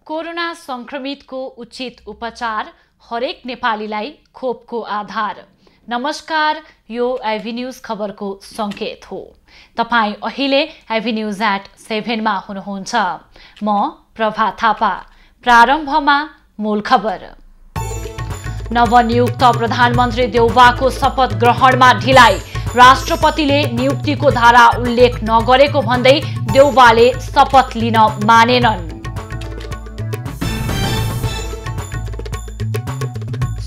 Corona संक्रमितको उचित उपचार हरेक नेपालीलाई खोपको आधार। नमस्कार, यो आइभी न्यूज खबरको संकेत हो। तपाई अहिले आइभी न्यूज @7 मा हुनुहुन्छ। म प्रभा थापा। प्रारम्भमा मूल खबर। नवनियुक्त प्रधानमन्त्री देउवाको शपथ ग्रहणमा ढिलाइ। राष्ट्रपतिले नियुक्तिको धारा उल्लेख नगरेको भन्दै देउवाले शपथ लिन मानेनन्।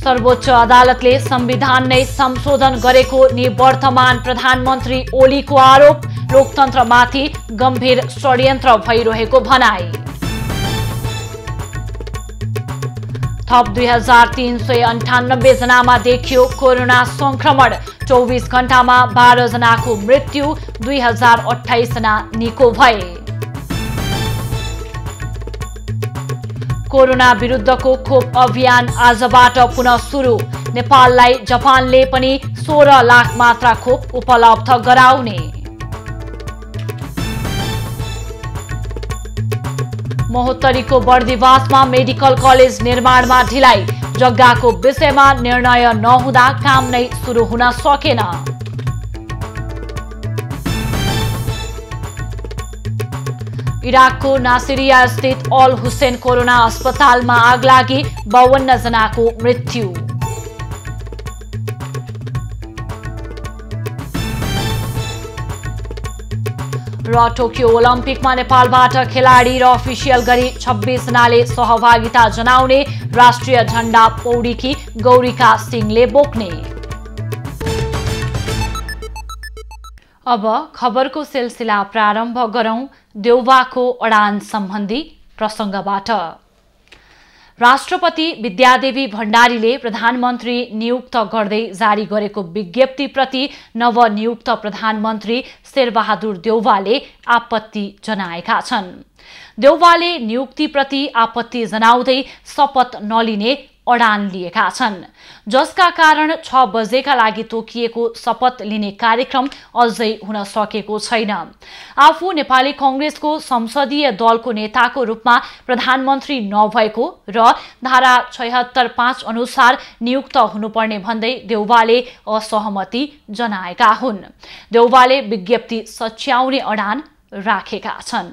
सर्वोच्च अदालतले संविधान नै संशोधन गरेको निवर्तमान प्रधानमन्त्री ओलीको आरोप। लोकतन्त्रमाथि गम्भीर षड्यन्त्र भइरहेको भनाई। थप 2398 जनामा देखियो कोरोना संक्रमण। 24 घण्टामा 12 जनाको मृत्यु, 2028 जना निको भए। कोरोना विरुद्धको खोप अभियान आजबाट पुनः सुरु। नेपाललाई जापानले पनि 16 लाख मात्रा खोप उपलब्ध गराउने। महोत्तरीको बर्दिवासमा मेडिकल कलेज निर्माणमा ढिलाइ। जग्गाको विषयमा निर्णय नहुँदा काम नै सुरु हुन सकेन। इराकको नासिरिया स्थित अल हुसैन कोरोना अस्पतालमा आग लागि, 52 जनाको मृत्यु। र टोकियो ओलम्पिकमा नेपालबाट खेलाडी र अफिसियल गरी 26 जनाले सहभागिता जनाउने। राष्ट्रिय झण्डा पौडीकी गौरीका सिंहले बोक्ने। अब खबरको सिलसिला प्रारम्भ गरौं देउवाको अडान सम्बन्धी प्रसंगबाट। राष्ट्रपति विद्यादेवी भण्डारीले प्रधानमन्त्री नियुक्त गर्दै जारी गरेको विज्ञप्तिप्रति नवनियुक्त प्रधानमन्त्री शेरबहादुर देउवाले आपत्ति जनाएका छन्। देउवाले नियुक्तिप्रति आपत्ति जनाउँदै शपथ नलिने अडान लिएका छन्, जसका कारण 6 बजेका लागि तोकिएको शपथ लिने कार्यक्रम अझै हुन सकेको छैन। आफू नेपाली कांग्रेसको संसदीय दलको नेताको रूपमा प्रधानमन्त्री नभएको र धारा 76(5) अनुसार नियुक्त हुनुपर्ने भन्दै देउवाले असहमति जनाएका हुन्। देउवाले विज्ञप्ति सच्याउने अडान राखेका छन्।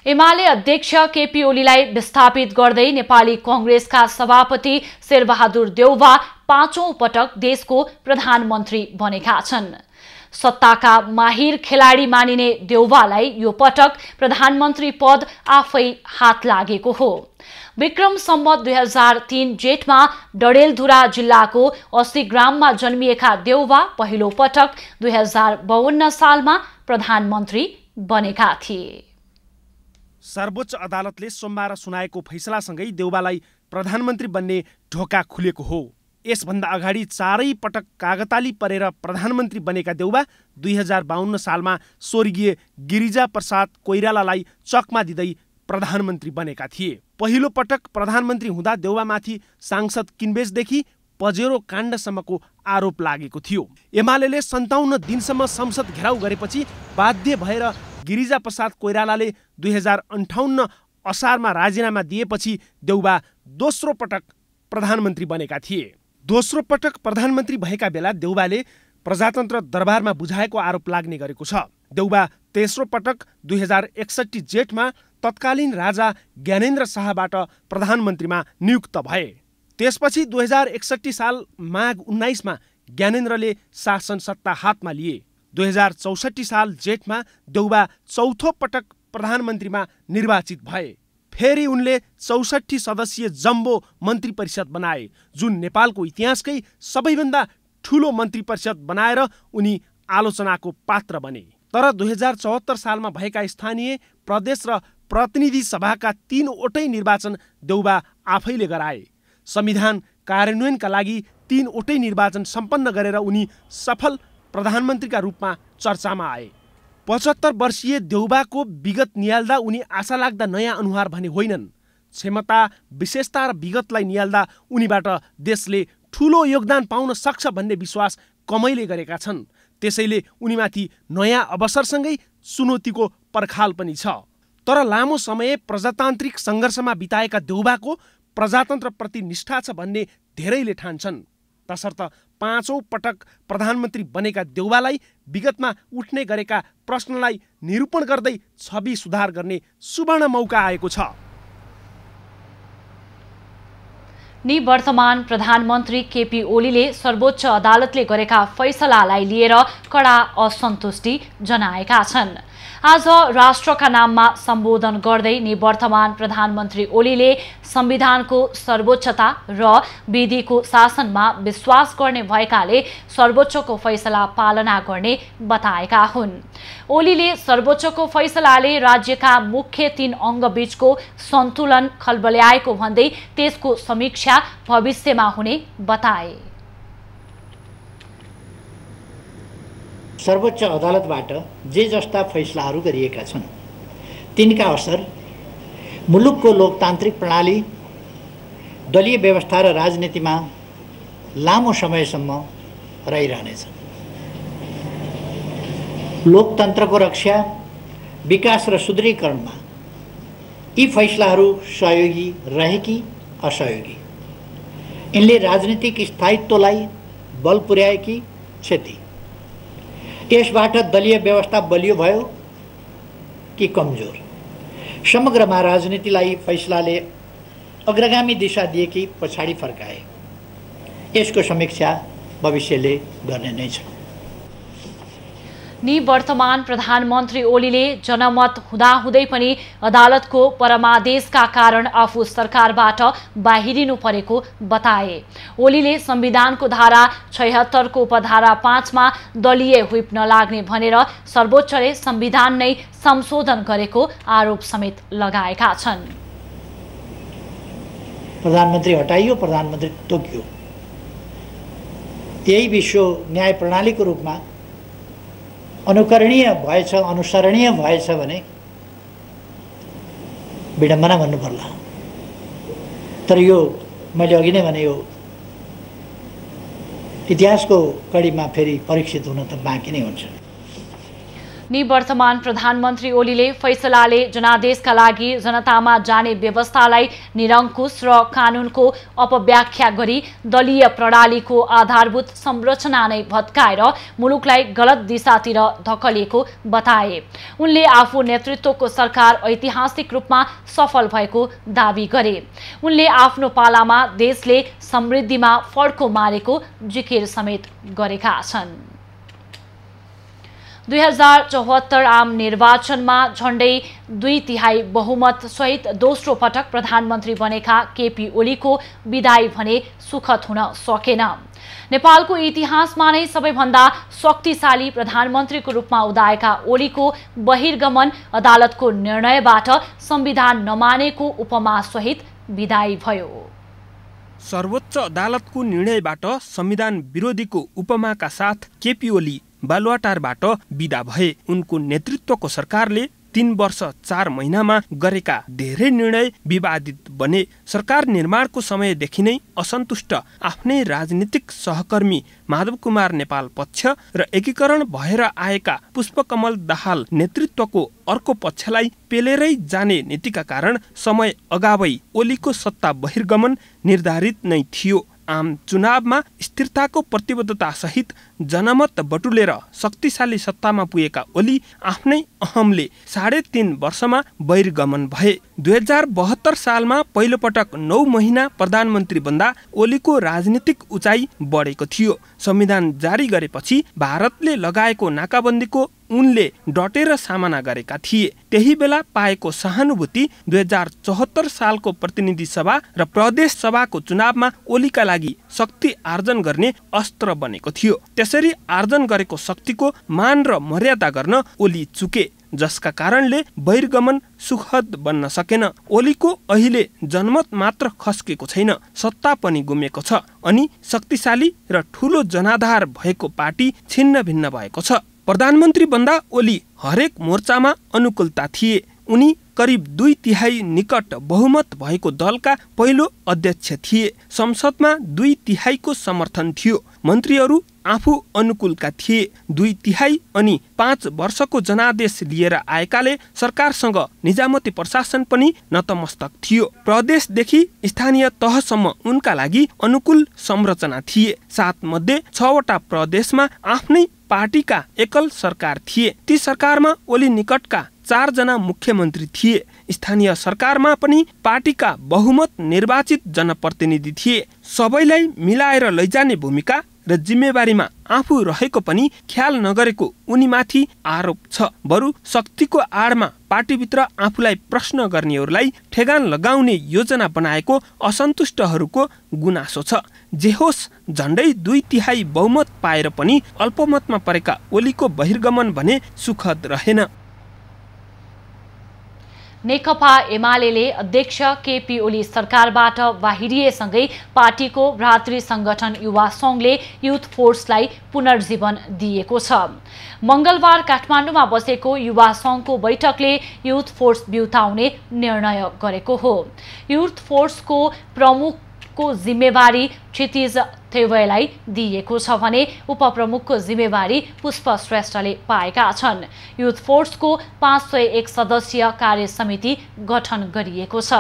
एमाले अध्यक्ष केपी ओलीलाई विस्थापित गर्दै नेपाली कांग्रेसका सभापति शेरबहादुर देउवा 5औं पटक देशको प्रधानमन्त्री बनेका छन्। सत्ताका माहिर खेलाडी मानिने देउवालाई यो पटक प्रधानमन्त्री पद आफै हात लागेको हो। विक्रम सम्वत 2003 जेठमा डडेलधुरा जिल्लाको 80 ग्राममा जन्मिएका देउवा पहिलो पटक 2052 सालमा प्रधानमन्त्री बनेका थिए। सर्वोच्च अदालतले सोमबार सुनाएको फैसलासँगै देउवालाई प्रधानमन्त्री बन्ने ढोका खुलेको हो। यसभन्दा अगाडि 4 पटक कागताली परेर प्रधानमन्त्री बनेका देउवा 2052 सालमा स्वर्गीय गिरिजा प्रसाद कोइरालालाई चकमा दिँदै प्रधानमन्त्री बनेका थिए। पहिलो पटक प्रधानमन्त्री हुँदा देउवामाथि सांसद किनबेचदेखि पजेरो काण्डसम्मको आरोप लागेको थियो। एमालेले 57 दिनसम्म संसद घेराउ गरेपछि बाध्य भएर गिरिजा प्रसाद कोइरालाले 2058 असारमा राजीनामा दिएपछि देउवा दोस्रो पटक प्रधानमन्त्री बनेका थिए। दोस्रो पटक प्रधानमन्त्री भएका बेला देउवाले प्रजातन्त्र दरबारमा बुझाएको आरोप लाग्ने गरेको छ। देउवा तेस्रो पटक 2061 जेठमा तत्कालीन राजा ज्ञानेन्द्र शाहबाट प्रधानमन्त्रीमा नियुक्त भए। त्यसपछि 2061 साल माघ 19 मा ज्ञानेन्द्रले शासन सत्ता हातमा लिए। 2064 साल जेठमा देउवा चौथो पटक प्रधानमन्त्रीमा निर्वाचित भए। फेरि उनले 64 सदस्यीय जम्बो मन्त्री परिषद बनाए, जुन नेपालको इतिहासकै सबैभन्दा ठूलो मन्त्री परिषद बनाएर उनी आलोचनाको पात्र बने। तर 2074 सालमा भएका स्थानीय, प्रदेश र प्रतिनिधि सभाका 3वटै निर्वाचन देउवा आफैले गराए। संविधान कार्यान्वयनका लागि 3वटै निर्वाचन सम्पन्न गरेर उनी सफल प्रधानमन्त्रीका रूपमा चर्चामा आए। 75 वर्षीय देउवाको विगत निहाल्दा उनी आशा लाग्दा नयाँ अनुहार भने होइनन्। क्षमता, विशेषता र विगतलाई निहाल्दा उनीबाट देशले ठूलो योगदान पाउन सक्छ भन्ने विश्वास कमैले गरेका छन्। त्यसैले उनीमाथि नयाँ अवसरसँगै चुनौतीको पर्खाल पनि छ। तर लामो समय प्रजातान्त्रिक सङ्घर्षमा बिताएका देउबाको प्रजातन्त्रप्रति निष्ठा छ भन्ने धेरैले ठान्छन्। तसर्थ 5औं पटक प्रधानमन्त्री बनेका देउबालाई विगतमा उठ्ने गरेका प्रश्नलाई निरूपण गर्दै छवि सुधार गर्ने सुवर्ण मौका आएको छ। निवर्तमान प्रधानमन्त्री केपी ओलीले सर्वोच्च अदालतले गरेका फैसलालाई लिएर कडा असन्तुष्टि जनाएका छन्। आज राष्ट्रका नाममा सम्बोधन गर्दै निवर्तमान प्रधानमन्त्री ओलीले संविधानको सर्वोच्चता र विधिको शासनमा विश्वास गर्ने भएकाले सर्वोच्चको फैसला पालना गर्ने बताएका हुन्। ओलीले सर्वोच्चको फैसलाले राज्यका मुख्य 3 अङ्गबीचको सन्तुलन खलबल्याएको भन्दै त्यसको समीक्षा भविष्यमा हुने बताए। सर्वोच्च अदालतबाट जे जस्ता फैसलाहरू गरिएका छन् तिनका असर मुलुकको लोकतान्त्रिक प्रणाली, दलीय व्यवस्था र राजनीतिमा लामो समयसम्म रहिरहनेछ। लोकतन्त्रको रक्षा, विकास र सुदृढीकरणमा यी फैसलाहरू सहयोगी रहे कि असहयोगी, यिनले राजनीतिक स्थायित्वलाई बल पुर्याए कि क्षति, यसबाट दलीय व्यवस्था बलियो भयो कि कमजोर, समग्रमा राजनीतिलाई फैसलाले अग्रगामी दिशा दिए कि पछाडि फर्काए, यसको समीक्षा भविष्यले गर्ने नै छ। निवर्तमान प्रधानमन्त्री ओलीले जनमत हुँदाहुँदै पनि अदालतको परमादेशका कारण आफू सरकारबाट बाहिरिनु परेको बताए। ओलीले संविधानको धारा 76 को उपधारा 5 मा दलीय व्हिप नलाग्ने भनेर सर्वोच्चले संविधान नै संशोधन गरेको आरोप समेत लगाएका छन्। प्रधानमन्त्री हटाइयो, प्रधानमन्त्री तोकियो, यही विश्व न्याय प्रणालीको रूपमा अनुकरणीय भएछ, अनुसरणीय भएछ भने विडम्बना भन्नु पर्ला। तर यो मैले अघि नै भने यो इतिहासको कडीमा फेरि परीक्षित हुन त बाँकी नै हुन्छ। निवर्तमान प्रधानमन्त्री ओलीले फैसलाले जनादेशका लागि जनतामा जाने व्यवस्थालाई निरङ्कुश र कानुनको अपव्याख्या गरी दलीय प्रणालीको आधारभूत संरचना नै भत्काएर मुलुकलाई गलत दिशातिर धकेलिएको बताए। उनले आफू नेतृत्वको सरकार ऐतिहासिक रूपमा सफल भएको दावी गरे। उनले आफ्नो पालामा देशले समृद्धिमा फड्को मारेको जिकिर समेत गरेका छन्। 2074 आम निर्वाचनमा झण्डै 2/3 बहुमत सहित दोस्रो पटक प्रधानमन्त्री बनेका केपी ओलीको विदाई भने सुखद हुन सकेन। नेपालको इतिहासमा नै सबैभन्दा शक्तिशाली प्रधानमन्त्रीको रूपमा उदाएका ओलीको बहिर्गमन अदालतको निर्णयबाट संविधान नमानेको उपमा सहित विदाई भयो। सर्वोच्च अदालतको निर्णयबाट संविधान विरोधीको उपमाका साथ केपी ओली बालुवाटारबाट बिदा भए। उनको नेतृत्वको सरकारले 3 वर्ष 4 महिनामा गरेका धेरै निर्णय विवादित बने। सरकार निर्माणको समयदेखि नै असन्तुष्ट आफ्नै राजनीतिक सहकर्मी माधव कुमार नेपाल पक्ष र एकीकरण भएर आएका पुष्पकमल दाहाल नेतृत्वको अर्को पक्षलाई पेलेरै जाने नीतिका कारण समय अगावै ओलीको सत्ता बहिर्गमन निर्धारित नै थियो। आम चुनावमा स्थिरताको प्रतिबद्धता सहित जनमत बटुलेर शक्तिशाली सत्तामा पुगेका ओली आफ्नै अहमले 3.5 वर्षमा बहिर्गमन भए। 2072 सालमा पहिलोपटक 9 महिना प्रधानमन्त्री बन्दा ओलीको राजनीतिक उचाइ बढेको थियो। संविधान जारी गरेपछि भारतले लगाएको नाकाबन्दीको उनले डटेर सामना गरेका थिए। त्यही बेला पाएको सहानुभूति 2074 सालको प्रतिनिधि सभा र प्रदेश सभाको चुनावमा ओलीका लागि शक्ति आर्जन गर्ने अस्त्र बनेको थियो। त्यसरी आर्जन गरेको शक्तिको मान र मर्यादा गर्न ओली चुके, जसका कारणले बहिर्गमन सुखद बन्न सकेन। ओलीको अहिले जनमत मात्र खस्केको छैन, सत्ता पनि गुमेको छ अनि शक्तिशाली र ठूलो जनाधार भएको पार्टी छिन्न भिन्न भएको छ। प्रधानमन्त्री बन्दा ओली हरेक मोर्चामा अनुकूलता थिए। उनी करिब 2/3 निकट बहुमत भएको दलका पहिलो अध्यक्ष थिए। संसदमा 2/3 को समर्थन थियो। मन्त्रीहरू आफू अनुकूलका थिए। 2/3 अनि 5 वर्षको जनादेश लिएर आएकाले सरकारसँग निजामती प्रशासन पनि नतमस्तक थियो। प्रदेशदेखि स्थानीय तहसम्म उनका लागि अनुकूल संरचना थिए। 7 मध्ये 6 वटा प्रदेशमा आफ्नै पार्टीका एकल सरकार थिए। ती सरकारमा ओली निकटका 4 जना मुख्यमन्त्री थिए। स्थानीय सरकारमा पनि पार्टीका बहुमत निर्वाचित जनप्रतिनिधि थिए। सबैलाई मिलाएर लैजाने भूमिका र जिम्मेवारीमा आफू रहेको पनि ख्याल नगरेको उनीमाथि आरोप छ। बरु शक्तिको आडमा पार्टीभित्र आफूलाई प्रश्न गर्नेहरूलाई ठेगान लगाउने योजना बनाएको असन्तुष्टहरूको गुनासो छ। जे होस्, झण्डै 2/3 बहुमत पाएर पनि अल्पमतमा परेका ओलीको बहिर्गमन भने सुखद रहेन। नेकपा एमाले अध्यक्ष केपी ओली सरकारबाट बाहिरिएसँगै पार्टीको भ्रातृ संगठन युवा संघले युथ फोर्सलाई पुनर्जीवन दिएको छ। मंगलबार काठमाडौँमा बसेको युवा संघको बैठकले युथ फोर्स बिउताउने निर्णय गरेको हो। युथ फोर्सको प्रमुखको जिम्मेवारी क्षितिज थेवैलाई दिएको छ भने उपप्रमुखको जिम्मेवारी पुष्प श्रेष्ठले पाएका छन्। युथ फोर्सको 501 सदस्यीय कार्य समिति गठन गरिएको छ।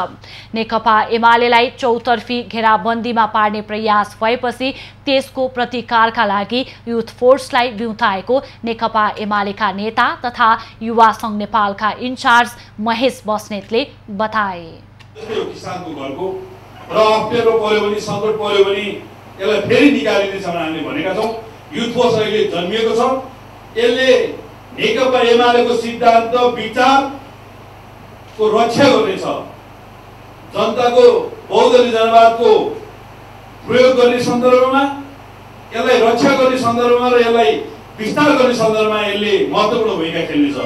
नेकपा एमालेलाई चौतर्फी घेराबन्दीमा पार्ने प्रयास भएपछि त्यसको प्रतिकारका लागि युथ फोर्सलाई बिउताएको नेकपा एमालेका नेता तथा युवा संघ नेपालका इन्चार्ज महेश बस्नेतले बताए। यसलाई फेरि निकालिने छ हामीले भनेका छौं। युथ फोर्स अहिले जन्मिएको छ। यसले नेकपा एमालेको सिद्धान्त विचारको रक्षा गर्नेछ। जनताको बहुदलीय जनवादको प्रयोग गर्ने सन्दर्भमा, यसलाई रक्षा गर्ने सन्दर्भमा र यसलाई विस्तार गर्ने सन्दर्भमा यसले महत्त्वपूर्ण भूमिका खेल्नेछ।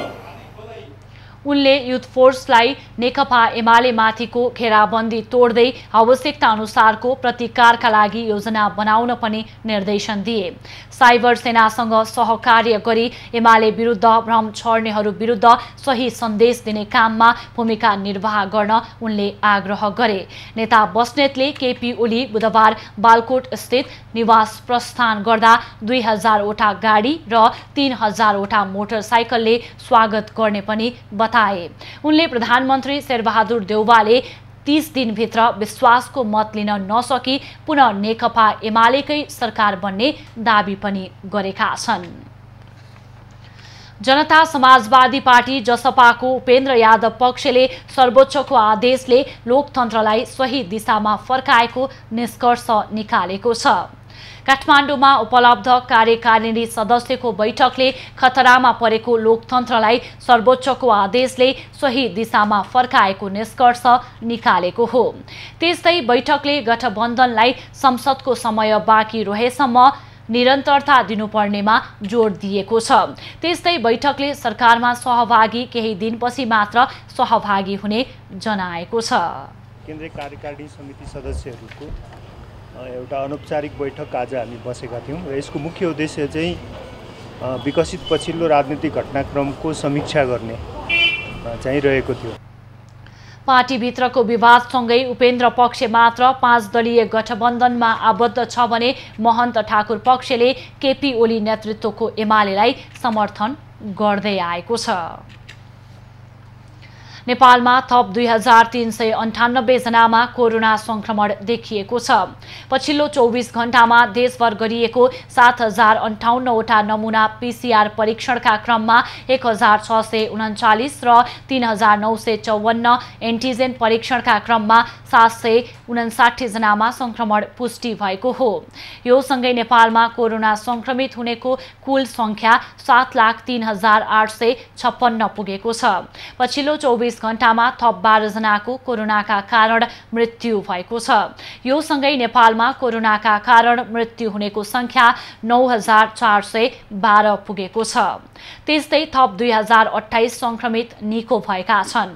उनले युथ फोर्सलाई नेकपा एमाले माथिको घेराबन्दी तोड्दै आवश्यकता अनुसारको प्रतिकारका लागि योजना बनाउन पनि निर्देशन दिए। साइबर सेनासँग सहकार्य गरी एमाले विरुद्ध भ्रम छर्नेहरू विरुद्ध सही सन्देश दिने काममा भूमिका निर्वाह गर्न उनले आग्रह गरे। नेता बस्नेतले केपी ओली बुधबार बालकोट स्थित निवास प्रस्थान गर्दा 2000 वटा गाडी र 3000 वटा मोटरसाइकलले स्वागत गर्ने पनि बताए। उनले प्रधानमन्त्री शेरबहादुर देउवाले 30 दिनभित्र विश्वासको मत लिन नसकी पुनः नेकपा एमालेकै सरकार बन्ने दाबी पनि गरेका छन्। जनता समाजवादी पार्टी जसपाको उपेन्द्र यादव पक्षले सर्वोच्चको आदेशले लोकतन्त्रलाई सही दिशामा फर्काएको निष्कर्ष निकालेको छ। काठमाडौँमा उपलब्ध कार्यकारिणी सदस्यको बैठकले खतरामा परेको लोकतन्त्रलाई सर्वोच्चको आदेशले सही दिशामा फर्काएको निष्कर्ष निकालेको हो। त्यस्तै बैठकले गठबन्धनलाई संसदको समय बाँकी रहेसम्म निरन्तरता दिनुपर्नेमा जोड दिएको छ। त्यस्तै बैठकले सरकारमा सहभागी केही दिनपछि मात्र सहभागी हुने जनाएको छ। केन्द्रीय कार्यकारिणी समिति सदस्यहरूको एउटा अनौपचारिक बैठक आज हामी बसेका थियौँ र यसको मुख्य उद्देश्य चाहिँ विकसित पछिल्लो राजनीतिक घटनाक्रमको समीक्षा गर्ने चाहिँ रहेको थियो। पार्टीभित्रको विवादसँगै उपेन्द्र पक्ष मात्र 5 दलीय गठबन्धनमा आबद्ध छ भने महन्त ठाकुर पक्षले केपी ओली नेतृत्वको एमालेलाई समर्थन गर्दै आएको छ। नेपालमा थप 2398 जनामा कोरोना संक्रमण देखिएको छ। पछिल्लो 24 घण्टामा देशभर गरिएको 7058 वटा नमुना पीसीआर परीक्षणका क्रममा 1639 र 3954 एन्टिजेन परीक्षणका क्रममा 759 जनामा संक्रमण पुष्टि भएको हो। यो सँगै नेपालमा कोरोना संक्रमित हुनेको कुल संख्या 7,03,856 पुगेको छ। पछिल्लो 24 घण्टामा थप 12 जनाको कोरोनाका कारण मृत्यु भएको छ। यो सँगै नेपालमा कोरोनाका कारण मृत्यु हुनेको संख्या 9412 पुगेको छ। त्यस्तै थप 2028 संक्रमित निको भएका छन्।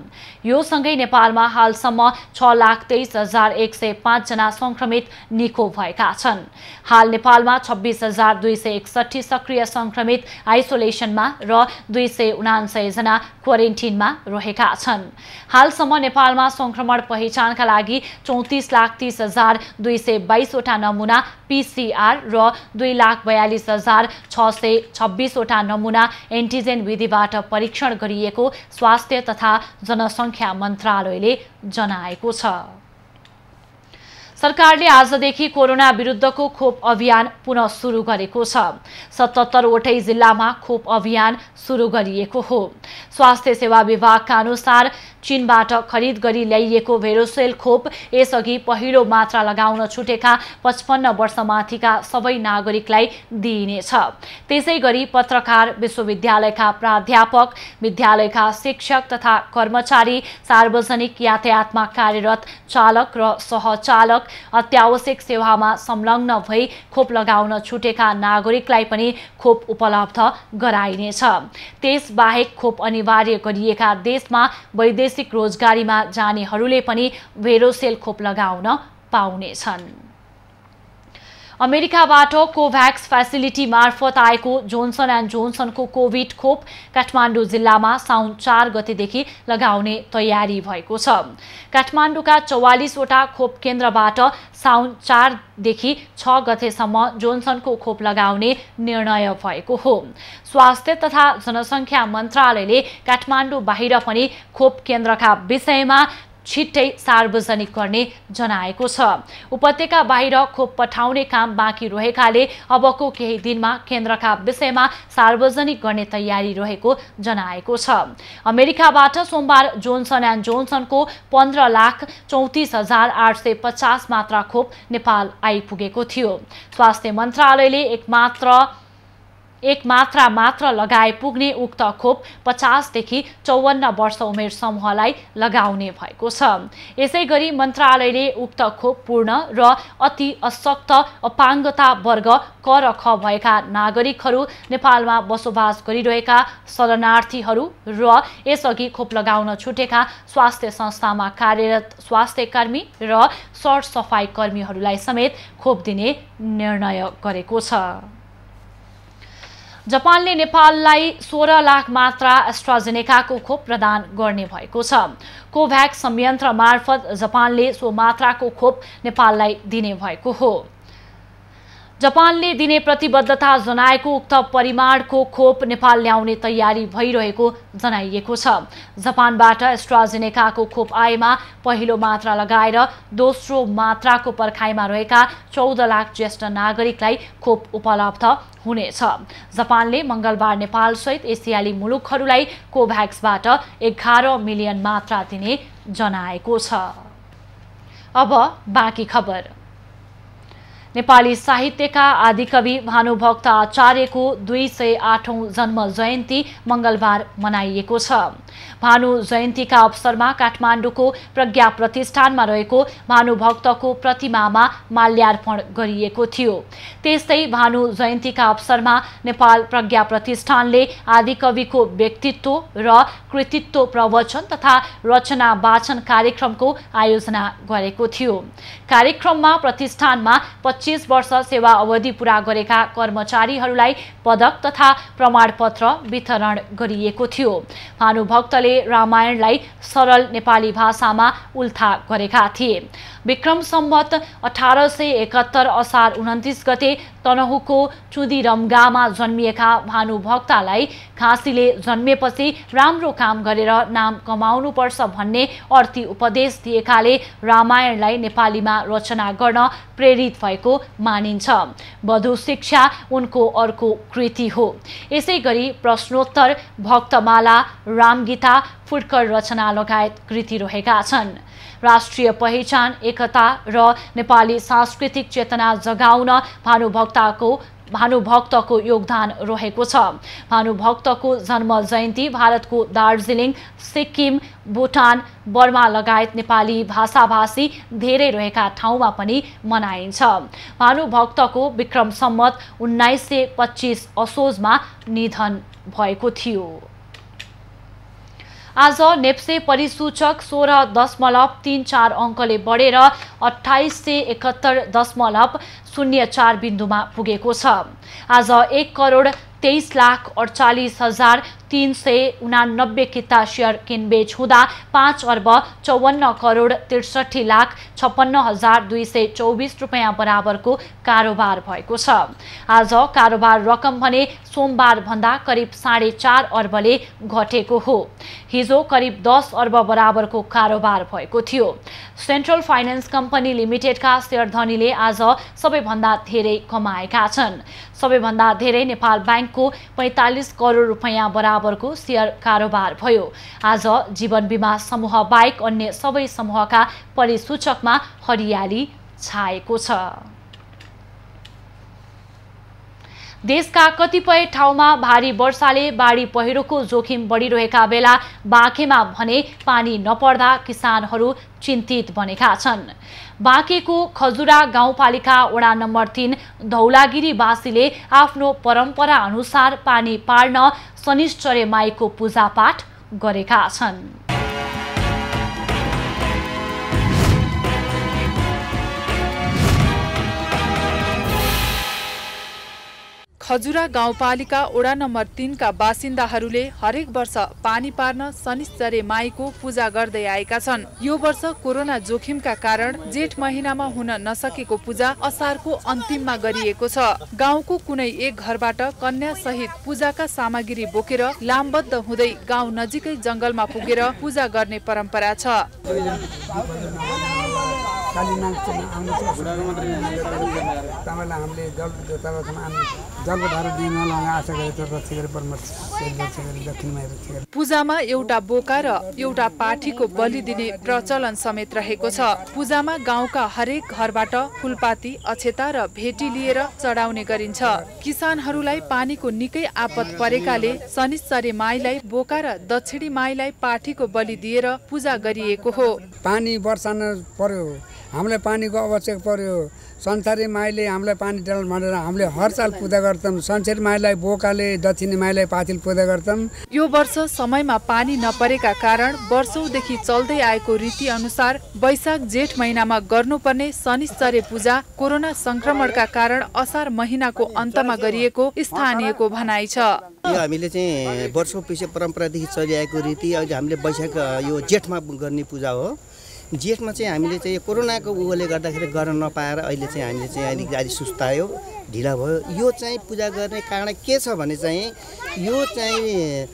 यो सँगै नेपालमा हालसम्म 6,23,105 जना संक्रमित निको भएका छन्। हाल नेपालमा 26,261 सक्रिय संक्रमित आइसोलेसनमा र 279 जना क्वारेन्टिनमा रहेका छन्। छन्। हालसम्म नेपालमा संक्रमण पहिचानका लागि 34,30,222 वटा नमुना PCR र 2,42,626 वटा नमुना एन्टिजेन विधिबाट परीक्षण गरिएको स्वास्थ्य तथा जनसङ्ख्या मन्त्रालयले जनाएको छ। सरकारले आजदेखि कोरोना विरुद्धको खोप अभियान पुनः सुरु गरेको छ। 77 वटै जिल्लामा खोप अभियान सुरु गरिएको हो। स्वास्थ्य सेवा विभागका अनुसार चीनबाट खरिद गरी ल्याइएको भेरोसेल खोप यसअघि पहिलो मात्रा लगाउन छुटेका 55 वर्षमाथिका सबै नागरिकलाई दिइनेछ। त्यसैगरी पत्रकार, विश्वविद्यालयका प्राध्यापक, विद्यालयका शिक्षक तथा कर्मचारी, सार्वजनिक यातायातमा कार्यरत चालक र सहचालक, अत्यावश्यक सेवामा संलग्न भई खोप लगाउन छुटेका नागरिकलाई पनि खोप उपलब्ध गराइनेछ। त्यसबाहेक खोप अनिवार्य गरिएका देशमा वैदेशिक रोजगारीमा जानेहरूले पनि भेरोसेल खोप लगाउन पाउनेछन्। अमेरिकाबाट कोभ्याक्स फेसिलिटी मार्फत आएको जोन्सन एन्ड जोन्सनको कोभिड खोप काठमाडौँ जिल्लामा साउन 4 गतेदेखि लगाउने तयारी भएको छ। काठमाडौँका 44 वटा खोप केन्द्रबाट साउन 4 देखि 6 गतेसम्म जोन्सनको खोप लगाउने निर्णय भएको हो। स्वास्थ्य तथा जनसङ्ख्या मन्त्रालयले काठमाडौँ बाहिर पनि खोप केन्द्रका विषयमा छिट्टै सार्वजनिक गर्ने जनाएको छ। उपत्यका बाहिर खोप पठाउने काम बाँकी रहेकाले अबको केही दिनमा केन्द्रका विषयमा सार्वजनिक गर्ने तयारी रहेको जनाएको छ। अमेरिकाबाट सोमबार जोन्सन एन्ड जोन्सनको 15,34,850 मात्रा खोप नेपाल आइपुगेको थियो। स्वास्थ्य मन्त्रालयले एक मात्रा लगाए पुग्ने उक्त खोप 50 देखि 54 वर्ष उमेर समूहलाई लगाउने भएको छ। यसैगरी मन्त्रालयले उक्त खोप पूर्ण र अति अशक्त अपाङ्गता वर्ग क र ख भएका नागरिकहरू, नेपालमा बसोबास गरिरहेका शरणार्थीहरू र यसअघि खोप लगाउन छुटेका स्वास्थ्य संस्थामा कार्यरत स्वास्थ्यकर्मी र सरसफाई कर्मीहरूलाई समेत खोप दिने निर्णय गरेको छ। जापानले नेपाललाई 16 लाख मात्रा एस्ट्राजेनेकाको खोप प्रदान गर्ने भएको छ। कोभ्याक्स संयन्त्र मार्फत जापानले सो मात्राको खोप नेपाललाई दिने भएको हो। जापानले दिने प्रतिबद्धता जनाएको उक्त परिमाणको खोप नेपाल ल्याउने तयारी भइरहेको जनाइएको छ। जापानबाट एस्ट्राजेनेकाको खोप आएमा पहिलो मात्रा लगाएर दोस्रो मात्राको पर्खाइमा रहेका 14 लाख ज्येष्ठ नागरिकलाई खोप उपलब्ध हुनेछ। जापानले मंगलबार नेपालसहित एसियाली मुलुकहरूलाई कोभ्याक्सबाट 11 मिलियन मात्रा दिने जनाएको छ। अब बाँकी खबर। नेपाली साहित्यका आदिकवि भानुभक्त आचार्यको 208औं जन्म जयन्ती मंगलबार मनाइएको छ। भानु जयन्तीका अवसरमा काठमाडौँको प्रज्ञा प्रतिष्ठानमा रहेको भानुभक्तको प्रतिमामा माल्यार्पण गरिएको थियो। त्यस्तै भानु जयन्तीका अवसरमा नेपाल प्रज्ञा प्रतिष्ठानले आदिकविको व्यक्तित्व र कृतित्व प्रवचन तथा रचना वाचन कार्यक्रमको आयोजना गरेको थियो। कार्यक्रममा प्रतिष्ठानमा 25 वर्ष सेवा अवधि पूरा गरेका कर्मचारीहरूलाई पदक तथा प्रमाणपत्र वितरण गरिएको थियो। भानुभक्तले रामायणलाई सरल नेपाली भाषामा उल्था गरेका थिए। विक्रम सम्वत 1871 असार 29 गते तनहुको चुदिरमगामा जन्मिएका भानुभक्तलाई खाँसीले जन्मेपछि राम्रो काम गरेर नाम कमाउनुपर्छ भन्ने अर्थी उपदेश दिएकाले रामायणलाई नेपालीमा रचना गर्न प्रेरित भएको मानिन्छ। वधु शिक्षा उनको अर्को कृति हो। यसैगरी प्रश्नोत्तर, भक्तमाला, रामगीता, फुटकर रचना लगायत कृति रहेका छन्। राष्ट्रिय पहिचान, एकता र नेपाली सांस्कृतिक चेतना जगाउन भानुभक्तको योगदान रहेको छ। भानुभक्तको जन्म जयन्ती भारतको दार्जिलिङ, सिक्किम, भुटान, बर्मा लगायत नेपाली भाषाभाषी धेरै रहेका ठाउँमा पनि मनाइन्छ। भानुभक्तको विक्रम सम्वत 1925 असोजमा निधन भएको थियो। आज नेप्से परिसूचक 16.34 अङ्कले बढेर 2871.04 बिन्दुमा पुगेको छ। आज 1 करोड 23,48,389 किता शेयर किनबेच हुँदा 5,54,63,56,224 रुपैयाँ बराबरको कारोबार भएको छ। आज कारोबार रकम भने सोमबार भन्दा करिब 4.5 अर्बले घटेको हो। हिजो करिब 10 अर्ब बराबरको कारोबार भएको थियो। सेन्ट्रल फाइनान्स कम्पनी लिमिटेडका शेयरधनीले आज सबैभन्दा धेरै कमाएका छन्। सबैभन्दा धेरै नेपाल बैंकको 45 करोड रुपैयाँ बराबरको शेयर कारोबार भयो। आज जीवन बीमा समूह बाहेक अन्य सबै समूहका परिसूचकमा हरियाली छाएको छ। देशका कतिपय ठाउँमा भारी वर्षाले बाढी पहिरोको जोखिम बढिरहेका बेला बाँकेमा भने पानी नपर्दा किसानहरू चिन्तित बनेका छन्। बाँकेको खजुरा गाउँपालिका वडा नम्बर 3 धौलागिरीवासीले आफ्नो परम्परा अनुसार पानी पार्न शनिश्चरी माईको पूजापाठ गरेका छन्। खजुरा गाउँपालिका वडा नम्बर 3 का बासिन्दाहरूले हरेक वर्ष पानी पार्न शनिश्चरी माईको पूजा गर्दै आएका छन्। यो वर्ष कोरोना जोखिमका कारण जेठ महिनामा हुन नसकेको पूजा असारको अन्तिममा गरिएको छ। गाउँको कुनै एक घरबाट कन्या सहित पूजाका सामग्री बोकेर लामबद्ध हुँदै गाउँ नजिकै जंगलमा पुगेर पूजा गर्ने परम्परा छ। पूजामा एउटा बोका र एउटा पाठीको बलि दिने प्रचलन समेत रहेको छ। पूजामा गाउँका हरेक घरबाट फुलपाती, अक्षता र भेटी लिएर चढाउने गरिन्छ। किसानहरूलाई पानीको निकै आपत परेकाले शनिश्चरी माईलाई बोका र दक्षिणी माईलाई पाठीको बलि दिएर पूजा गरिएको हो। पानी वर्षान पर्यो, हामीलाई पानीको आवश्यक पर्यो। संसारी माईले हामीलाई पानी डाल भनेर हामीले हर साल पूजा गर्छौं। संसारी माईलाई बोकाले, दक्षिणी माईलाई पाथिल पूजा गर्छौं। यो वर्ष समयमा पानी नपरेका कारण वर्षौंदेखि चल्दै आएको रीति अनुसार वैशाख जेठ महिनामा गर्नुपर्ने शनिश्चरी पूजा कोरोना संक्रमणका कारण असार महिनाको अन्तमा गरिएको स्थानीयको भनाइ छ। यो हामीले चाहिँ वर्षौं पछि परम्परादेखि चलिआएको रीति अहिले हामीले वैशाख यो जेठमा गर्ने पूजा हो। जेठमा चाहिँ हामीले चाहिँ कोरोनाको उले गर्दाखेरि गर्न नपाएर अहिले चाहिँ हामीले चाहिँ अलिक अलि सुस्तायो, ढिला भयो। यो चाहिँ पूजा गर्ने कारण के छ भने चाहिँ यो चाहिँ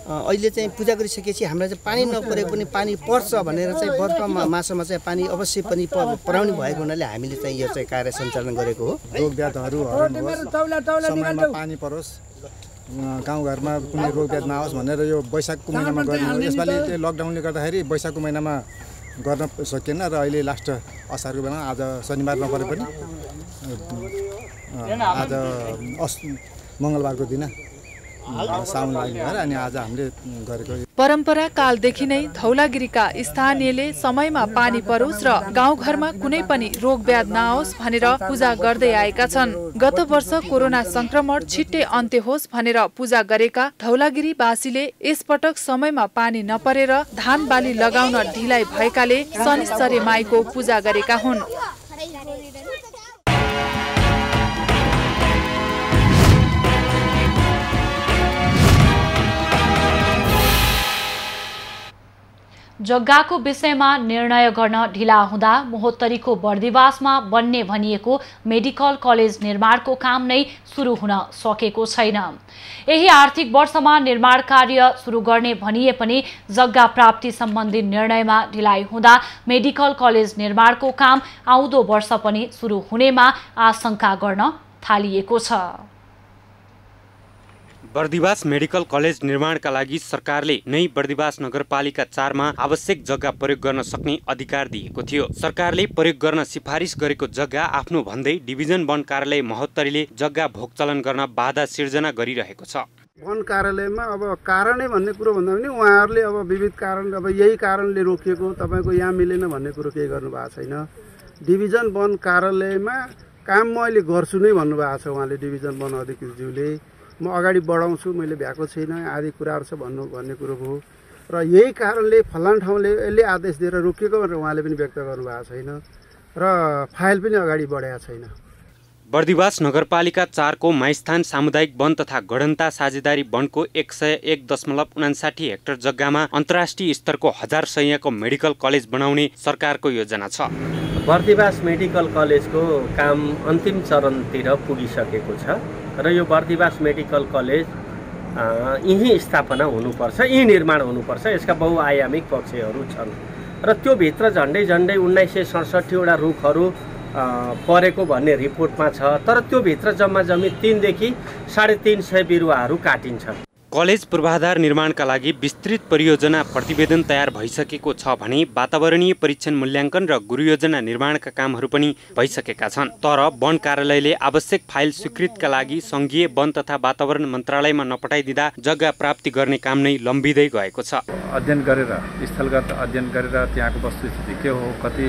अहिले चाहिँ पूजा गरिसकेपछि हामीलाई चाहिँ पानी नपरे पनि पानी पर्छ भनेर चाहिँ वर्षमा मासमा चाहिँ पानी अवश्य पनि पराउने भएको हुनाले हामीले चाहिँ यो चाहिँ कार्य सञ्चालन गरेको हो। रोगब्याधहरू समयमा पानी परोस्, गाउँघरमा कुनै रोगब्याध नआओस् भनेर यो वैशाखको महिनामा गर्ने हो। यसपालि लकडाउनले गर्दाखेरि वैशाखको महिनामा गर्न सकिएन र अहिले लास्ट असारको बेलामा आज शनिबार नपरे पनि आज मङ्गलबारको दिन साउन लाग्ने भएर अनि आज हामीले गरेको। परम्परा कालदेखि नै धौलागिरीका स्थानीयले समयमा पानी परोस् र गाउँघरमा कुनै पनि रोगब्याध नआओस् भनेर पूजा गर्दै आएका छन्। गत वर्ष कोरोना संक्रमण छिट्टै अन्त्य होस् भनेर पूजा गरेका धौलागिरीवासीले यसपटक समयमा पानी नपरेर धान बाली लगाउन ढिलाइ भएकाले शनिश्चरी माईको पूजा गरेका हुन्। जग्गाको विषयमा निर्णय गर्न ढिला हुँदा महोत्तरीको बर्दिवासमा बन्ने भनिएको मेडिकल कलेज निर्माणको काम नै सुरु हुन सकेको छैन। यही आर्थिक वर्षमा निर्माण कार्य सुरु गर्ने भनिए पनि जग्गा प्राप्ति सम्बन्धी निर्णयमा ढिलाइ हुँदा मेडिकल कलेज निर्माणको काम आउँदो वर्ष पनि सुरु हुनेमा आशंका गर्न थालिएको छ। बर्दिवास मेडिकल कलेज निर्माणका लागि सरकारले नै बर्दिवास नगरपालिका 4 मा आवश्यक जग्गा प्रयोग गर्न सक्ने अधिकार दिएको थियो। सरकारले प्रयोग गर्न सिफारिस गरेको जग्गा आफ्नो भन्दै डिभिजन वन कार्यालय महोत्तरीले जग्गा भोगचलन गर्न बाधा सिर्जना गरिरहेको छ। वन कार्यालयमा अब कारणै भन्ने कुरो भन्दा पनि उहाँहरूले अब विविध कारण अब यही कारणले रोकिएको तपाईको यहाँ मिलेन भन्ने कुरो केही गर्नु भएको छैन। डिभिजन वन कार्यालयमा काम म अहिले गर्छु नै भन्नुभएको छ उहाँले, डिभिजन वन अधिकृतज्यूले। म अगाडि बढाउँछु, मैले भ्याएको छैन आदि कुराहरू छ भन्ने कुरो भयो र यही कारणले फलान ठाउँले यसले आदेश दिएर रोकिएको भनेर उहाँले पनि व्यक्त गर्नुभएको छैन र फाइल पनि अगाडि बढाएको छैन। बर्दिवास नगरपालिका 4 को माइस्थान सामुदायिक वन तथा गढन्ता साझेदारी वनको 101.59 हेक्टर जग्गामा अन्तर्राष्ट्रिय स्तरको 1000 शय्याको मेडिकल कलेज बनाउने सरकारको योजना छ। बर्दिवास मेडिकल कलेजको काम अन्तिम चरणतिर पुगिसकेको छ र यो बर्दिवास मेडिकल कलेज यही स्थापना हुनुपर्छ, यही निर्माण हुनुपर्छ। यसका बहुआयामिक पक्षहरू छन् र त्यो भित्र झन्डै 1967 वटा रुखहरू परेको भन्ने रिपोर्टमा छ, तर त्यो भित्र जम्मा 3 देखि 350 बिरुवाहरू काटिन्छ। कलेज पूर्वाधार निर्माणका लागि विस्तृत परियोजना प्रतिवेदन तयार भइसकेको छ भने वातावरणीय परीक्षण मूल्याङ्कन र गुरुयोजना निर्माणका कामहरू पनि भइसकेका छन्। तर वन कार्यालयले आवश्यक फाइल स्वीकृतिका लागि सङ्घीय वन तथा वातावरण मन्त्रालयमा नपठाइदिँदा जग्गा प्राप्ति गर्ने काम नै लम्बिँदै गएको छ। अध्ययन गरेर स्थलगत अध्ययन गरेर त्यहाँको वस्तुस्थिति के हो, कति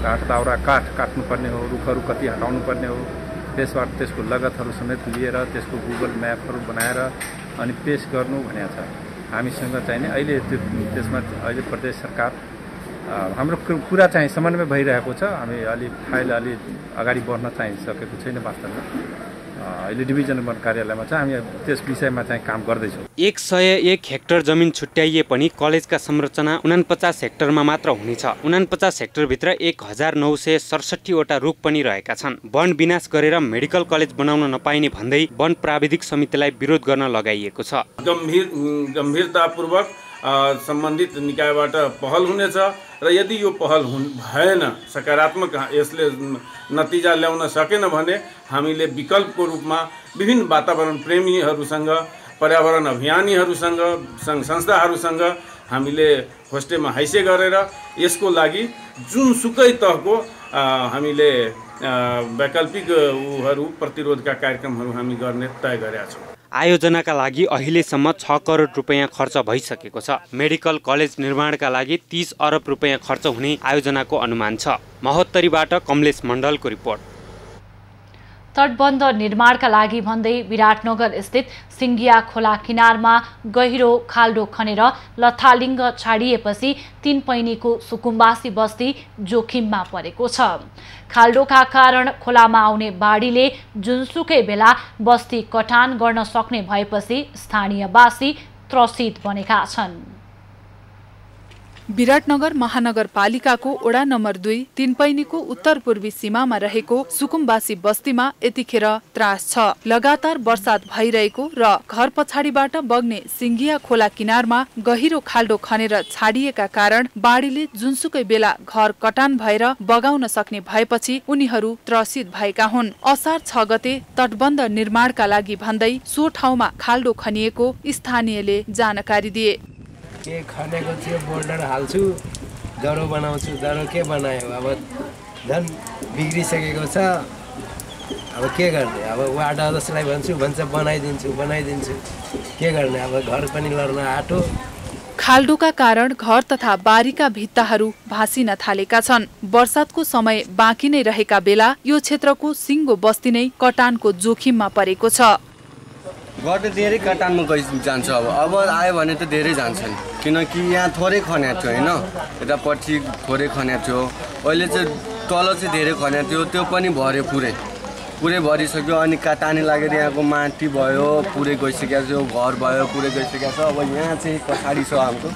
काठ दाउरा काठ काट्नुपर्ने हो, रुखहरू कति हटाउनु पर्ने हो, त्यसबाट त्यसको लगतहरू समेत लिएर त्यसको गुगल म्यापहरू बनाएर अनि पेश गर्नु भनेको छ। हामीसँग चाहिँ अहिले त्यसमा अहिले प्रदेश सरकार हाम्रो कुरा चाहिँ समन्वय भइरहेको छ। हामी फाइल अगाडि बढ्न चाहिँ सकेको छैन वास्तवमा। अहिले डिभिजन वन कार्यालयमा चाहिँ हामी त्यस विषयमा चाहिँ काम गर्दैछौँ। 101 हेक्टर जमिन छुट्याइए पनि कलेजका संरचना 49 हेक्टरमा मात्र हुनेछ। 49 हेक्टरभित्र 1967 वटा रुख पनि रहेका छन्। वन विनाश गरेर मेडिकल कलेज बनाउन नपाइने भन्दै वन प्राविधिक समितिलाई विरोध गर्न लगाइएको छ। गम्भीरतापूर्वक सम्बन्धित निकायबाट पहल हुनेछ र यदि यो पहल भएन, सकारात्मक यसले नतिजा ल्याउन सकेन भने हामीले विकल्पको रूपमा विभिन्न वातावरण प्रेमीहरूसँग, पर्यावरण अभियानीहरूसँग, सङ्घ संस्थाहरूसँग हामीले होस्टेमा हैसे गरेर यसको लागि जुनसुकै तहको हामीले वैकल्पिक प्रतिरोधका कार्यक्रमहरू हामी गर्ने तय गरेका छौँ। आयोजनाका लागि अहिलेसम्म 6 करोड रुपैयाँ खर्च भइसकेको छ। मेडिकल कलेज निर्माणका लागि 30 अरब रुपैयाँ खर्च हुने आयोजनाको अनुमान छ। महोत्तरीबाट कमलेश मण्डलको रिपोर्ट। तटबन्ध निर्माणका लागि भन्दै विराटनगर स्थित सिङ्गिया खोला किनारमा गहिरो खाल्डो खनेर लथालिङ्ग छाडिएपछि 3 पैनीको सुकुम्बासी बस्ती जोखिममा परेको छ। खाल्डोका कारण खोलामा आउने बाढीले जुनसुकै बेला बस्ती कटान गर्न सक्ने भएपछि स्थानीयवासी त्रसित बनेका छन्। विराटनगर महानगरपालिकाको वडा नम्बर 2 तीनपैनीको उत्तर पूर्वी सीमामा रहेको सुकुम्बासी बस्तीमा यतिखेर त्रास छ। लगातार वर्षात भइरहेको र घर पछाडिबाट बग्ने सिङ्गिया खोला किनारमा गहिरो खाल्डो खनेर छाडिएका कारण बाढीले जुनसुकै बेला घर कटान भएर बगाउन सक्ने भएपछि उनीहरू त्रसित भएका हुन्। असार 6 गते तटबन्ध निर्माणका लागि भन्दै सो ठाउँमा खाल्डो खनिएको स्थानीयले जानकारी दिए। के खनेको थियो, बोल्डर हाल्छु, जरो बनाउँछु, जरो के बनायो, अब झन् बिग्रिसकेको छ। अब के गर्ने, अब वार्ड अध्यक्षलाई भन्छ बनाइदिन्छु, के गर्ने, अब घर पनि लड्न आँटो। खाल्डोका कारण घर तथा बारीका भित्ताहरू भासिन थालेका छन्। वर्षातको समय बाँकी नै रहेका बेला यो क्षेत्रको सिङ्गो बस्ती नै कटानको जोखिममा परेको छ। गर्दा धेरै कटानमा जान्छ। अब आयो भने त धेरै जान्छन्, किनकि यहाँ थोरै खन्या थियो होइन, यतापट्टि थोरै खन्या थियो। अहिले चाहिँ तल चाहिँ धेरै खन्या थियो, त्यो पनि भर्यो, पुरै भरिसक्यो। अनि काटानी लागेर यहाँको माटी भयो, पुरै गइसकेको थियो, घर भयो, पुरै गइसकेको छ। अब यहाँ चाहिँ पछाडि छ हाम्रो,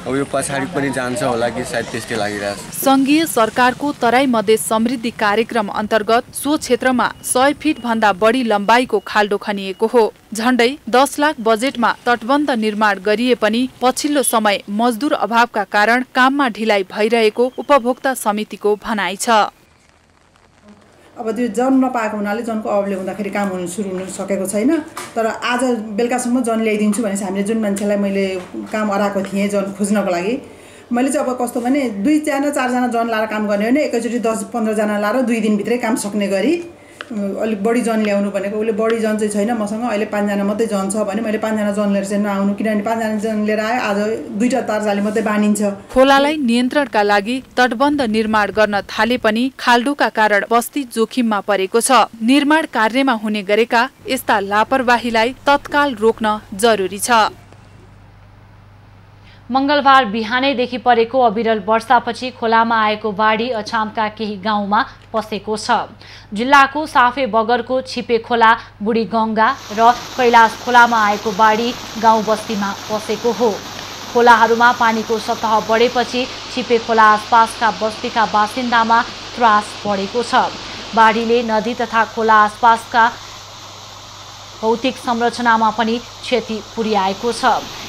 अब यो पछाडि पनि जान्छ होला कि सायद त्यस्तै लागिरहेछ। संघीय सरकारको तराई मधेस समृद्धि कार्यक्रम अन्तर्गत सो क्षेत्रमा 100 फिट भन्दा बढी लम्बाइको खाल्डो खनिएको हो। झण्डै 10 लाख बजेटमा तटबन्ध निर्माण गरिए पनि पछिल्लो समय मजदुर अभावका कारण काममा ढिलाइ भइरहेको उपभोक्ता समितिको भनाइ छ। अब त्यो जन नपाएको हुनाले जनको अभावले हुँदाखेरि काम हुन सुरु हुन सकेको छैन। तर आज बेलुकासम्म जन ल्याइदिन्छु भनेपछि हामीले जुन मान्छेलाई मैले काम अराएको थिएँ जन खोज्नको लागि, मैले चाहिँ अब कस्तो भने 2 जना 4 जना जन लाएर काम गर्ने होइन, एकैचोटि 10-15 जना लाएर 2 दिनभित्रै काम सक्ने गरी अलिक बढी जन ल्याउनु भनेको। उसले बढी जन चाहिँ छैन मसँग, अहिले 5 जना मात्रै जन छ भने मैले 5 जना जन लिएर चाहिँ नआउनु, किनभने 5 जना जन लिएर आयो आज 2टा तारजाली मात्रै बानिन्छ। खोलालाई नियन्त्रणका लागि तटबन्ध निर्माण गर्न थाले पनि खाल्डोका कारण बस्ती जोखिममा परेको छ। निर्माण कार्यमा हुने गरेका यस्ता लापरवाहीलाई तत्काल रोक्न जरुरी छ। मंगलबार बिहानैदेखि परेको अविरल वर्षापछि खोलामा आएको बाढी अछामका केही गाउँमा पसेको छ। जिल्लाको साफे बगरको छिपे खोला, बुढी गंगा र कैलाश खोलामा आएको बाढी गाउँ बस्तीमा पसेको हो। खोलाहरूमा पानीको सतह बढेपछि छिपे खोला आसपासका बस्तीका बासिन्दामा त्रास बढेको छ। बाढीले नदी तथा खोला आसपासका भौतिक संरचनामा पनि क्षति पुर्याएको छ।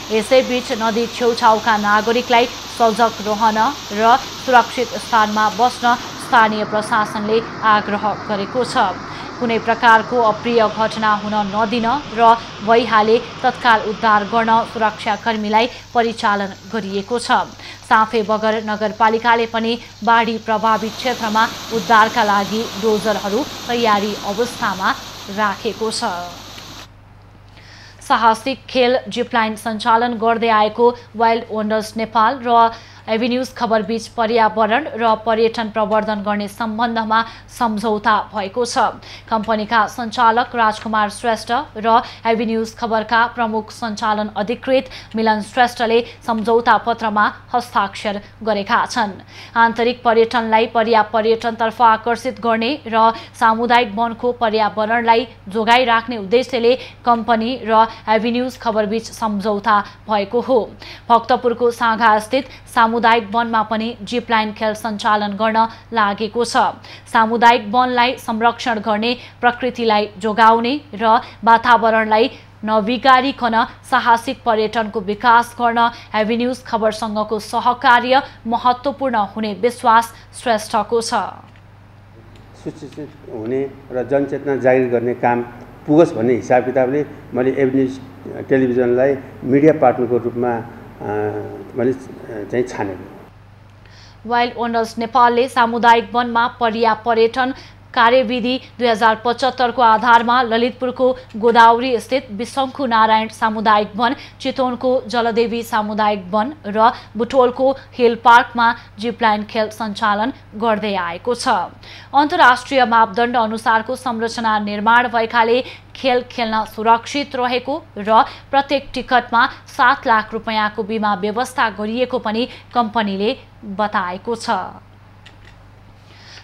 यसैबीच नदी छेउछाउका नागरिकलाई सजग रहन र सुरक्षित स्थानमा बस्न स्थानीय प्रशासनले आग्रह गरेको छ। कुनै प्रकारको अप्रिय घटना हुन नदिन र भइहाले तत्काल उद्धार गर्न सुरक्षाकर्मीलाई परिचालन गरिएको छ। साफे बगर नगरपालिकाले पनि बाढी प्रभावित क्षेत्रमा उद्धारका लागि डोजरहरू तयारी अवस्थामा राखेको छ। साहसिक खेल जिपलाइन सञ्चालन गर्दै आएको वाइल्ड वन्डर्स नेपाल र एभिन्यूज खबरबीच पर्यावरण र पर्यटन प्रवर्धन गर्ने सम्बन्धमा सम्झौता भएको छ। कम्पनीका सञ्चालक राजकुमार श्रेष्ठ र एभिन्यूज खबरका प्रमुख सञ्चालन अधिकृत मिलन श्रेष्ठले सम्झौता पत्रमा हस्ताक्षर गरेका छन्। आन्तरिक पर्यटनलाई पर्यटनतर्फ आकर्षित गर्ने र सामुदायिक वनको पर्यावरणलाई जोगाइराख्ने उद्देश्यले कम्पनी र एभिन्यूज खबरबीच सम्झौता भएको हो। भक्तपुरको साँघा स्थित सामुदायिक वनमा पनि जिपलाइन खेल सञ्चालन गर्न लागेको छ। सामुदायिक वनलाई संरक्षण गर्ने, प्रकृतिलाई जोगाउने र वातावरणलाई नबिगारिकन साहसिक पर्यटनको विकास गर्न एभिन्यूज खबरसँगको सहकार्य महत्त्वपूर्ण हुने विश्वास श्रेष्ठको छ। सूचित हुने र जनचेतना जागिर गर्ने काम पुगोस् भन्ने हिसाब किताबले मैले एभिन्यूज टेलिभिजनलाई मिडिया पार्टनरको रूपमा मैले चाहिँ छानेको। वाइल्ड वन्डर्स नेपालले सामुदायिक वनमा पर्यटन कार्यविधि 2075 को आधारमा ललितपुरको गोदावरी स्थित विशंखु नारायण सामुदायिक वन, चितवनको जलदेवी सामुदायिक वन र बुटोलको हिल पार्कमा जिपलाइन खेल सञ्चालन गर्दै आएको छ। अन्तर्राष्ट्रिय मापदण्ड अनुसारको संरचना निर्माण भएकाले खेल खेल्न सुरक्षित रहेको र प्रत्येक टिकटमा 7 लाख रुपैयाँको बिमा व्यवस्था गरिएको पनि कम्पनीले बताएको छ।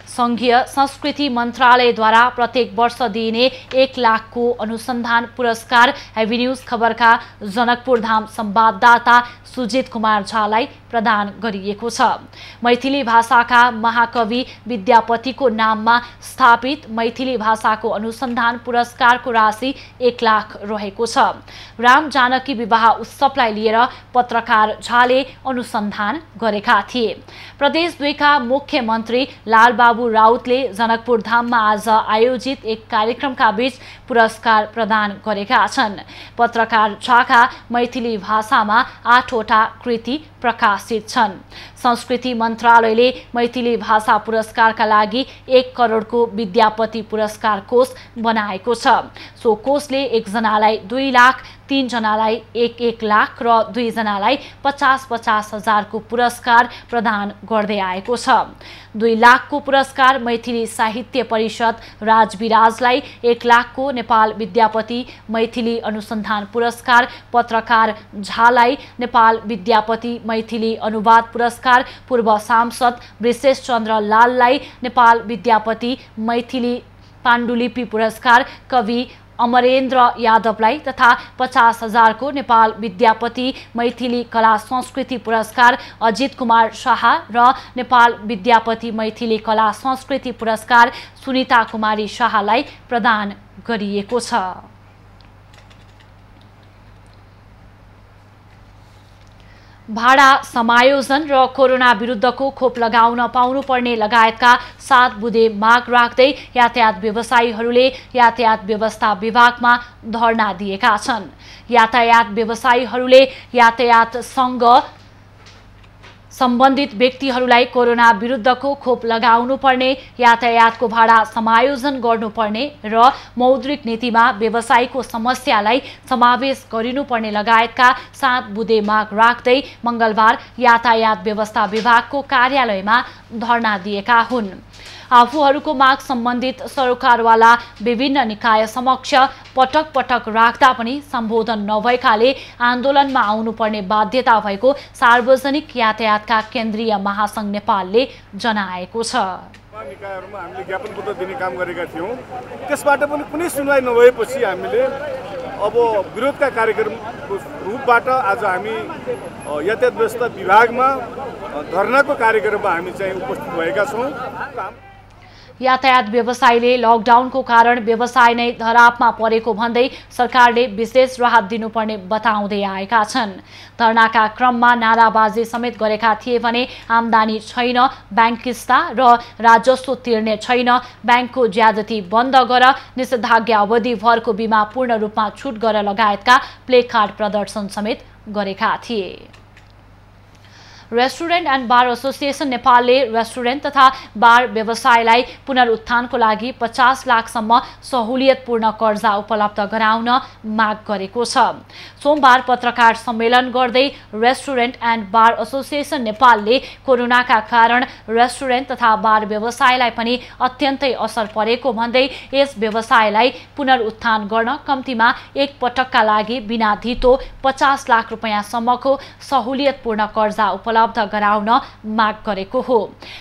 संघीय संस्कृति मन्त्रालयद्वारा प्रत्येक वर्ष दिइने 1 लाखको अनुसन्धान पुरस्कार एभिन्यूज खबरका जनकपुर धाम संवाददाता सुजित कुमार झालाई प्रदान गरिएको छ। मैथिली भाषाका महाकवि विद्यापतिको नाममा स्थापित मैथिली भाषाको अनुसन्धान पुरस्कारको राशि 1 लाख रहेको छ। राम जानकी विवाह उत्सवलाई लिएर पत्रकार झाले अनुसन्धान गरेका थिए। प्रदेश 2 का मुख्यमन्त्री लालबाबु राउतले जनकपुर धाममा आज आयोजित एक कार्यक्रमका बीच पुरस्कार प्रदान गरेका छन्। पत्रकार झाका मैथिली भाषामा 8 वटा कृति प्रकाशित छन्। संस्कृति मन्त्रालयले मैथिली भाषा पुरस्कारका लागि 1 करोडको विद्यापति पुरस्कार कोष बनाएको छ। सो कोषले 1 जनालाई 2 लाख, 3 जनालाई 1-1 लाख र 2 जनालाई 50-50 हजारको पुरस्कार प्रदान गर्दै आएको छ। 2 लाखको पुरस्कार मैथिली साहित्य परिषद राजविराजलाई, 1 लाखको नेपाल विद्यापति मैथिली अनुसन्धान पुरस्कार पत्रकार झालाई, नेपाल विद्यापति मैथिली अनुवाद पुरस्कार पूर्व सांसद वृषेश चन्द्र लाललाई, नेपाल विद्यापति मैथिली पाण्डुलिपि पुरस्कार कवि अमरेन्द्र यादवलाई तथा 50 हजारको नेपाल विद्यापति मैथिली कला संस्कृति पुरस्कार अजित कुमार शाह र नेपाल विद्यापति मैथिली कला संस्कृति पुरस्कार सुनिता कुमारी शाहलाई प्रदान गरिएको छ। भाडा समायोजन र कोरोना विरुद्धको खोप लगाउन पाउनुपर्ने लगायतका 7 बुँदे माग राख्दै यातायात व्यवसायीहरूले यातायात व्यवस्था विभागमा धरना दिएका छन्। यातायात व्यवसायीहरूले यातायातसँग सम्बन्धित व्यक्तिहरूलाई कोरोना विरुद्धको खोप लगाउनुपर्ने, यातायातको भाडा समायोजन गर्नुपर्ने र मौद्रिक नीतिमा व्यवसायीको समस्यालाई समावेश गरिनुपर्ने लगायतका 7 बुँदे माग राख्दै मंगलबार यातायात व्यवस्था विभागको कार्यालयमा धरना दिएका हुन्। आफूहरूको माग सम्बन्धित सरकारवाला विभिन्न निकाय समक्ष पटक पटक राख्दा पनि सम्बोधन नभएकाले आन्दोलनमा आउनुपर्ने बाध्यता भएको सार्वजनिक यातायातका केन्द्रीय महासंघ नेपालले जनाएको छ। निकायहरुमा हामीले ज्ञापन पत्र दिने काम गरेका थियौं। त्यसबाट पनि कुनै सुनवाई नभएपछि हामीले अब विरोधका कार्यक्रमको रूपबाट आज हामी यातायात व्यवस्था विभागमा धरनाको कार्यक्रममा हामी चाहिँ उपस्थित भएका छौं। यातायात व्यवसायीले लकडाउनको कारण व्यवसाय नै धरापमा परेको भन्दै सरकारले विशेष राहत दिनुपर्ने बताउँदै आएका छन्। धरनाका क्रममा नाराबाजी समेत गरेका थिए भने आम्दानी छैन, ब्याङ्क किस्ता र राजस्व तिर्ने छैन, ब्याङ्कको ज्यादती बन्द गर, निषेधाज्ञा अवधिभरको बिमा पूर्ण रूपमा छुट गर लगायतका प्लेकार्ड प्रदर्शन समेत गरेका थिए। रेस्टुरेन्ट एन्ड बार एसोसिएसन नेपालले रेस्टुरेन्ट तथा बार व्यवसायलाई पुनरुत्थानको लागि 50 लाखसम्म सहुलियतपूर्ण कर्जा उपलब्ध गराउन माग गरेको छ। सोमबार पत्रकार सम्मेलन गर्दै रेस्टुरेन्ट एन्ड बार एसोसिएसन नेपालले कोरोनाका कारण रेस्टुरेन्ट तथा बार व्यवसायलाई पनि अत्यन्तै असर परेको भन्दै यस व्यवसायलाई पुनरुत्थान गर्न कम्तीमा एक पटकका लागि बिना धितो 50 लाख रुपैयाँसम्मको सहुलियतपूर्ण कर्जा उपलब्ध गराउन माग गरेको हो।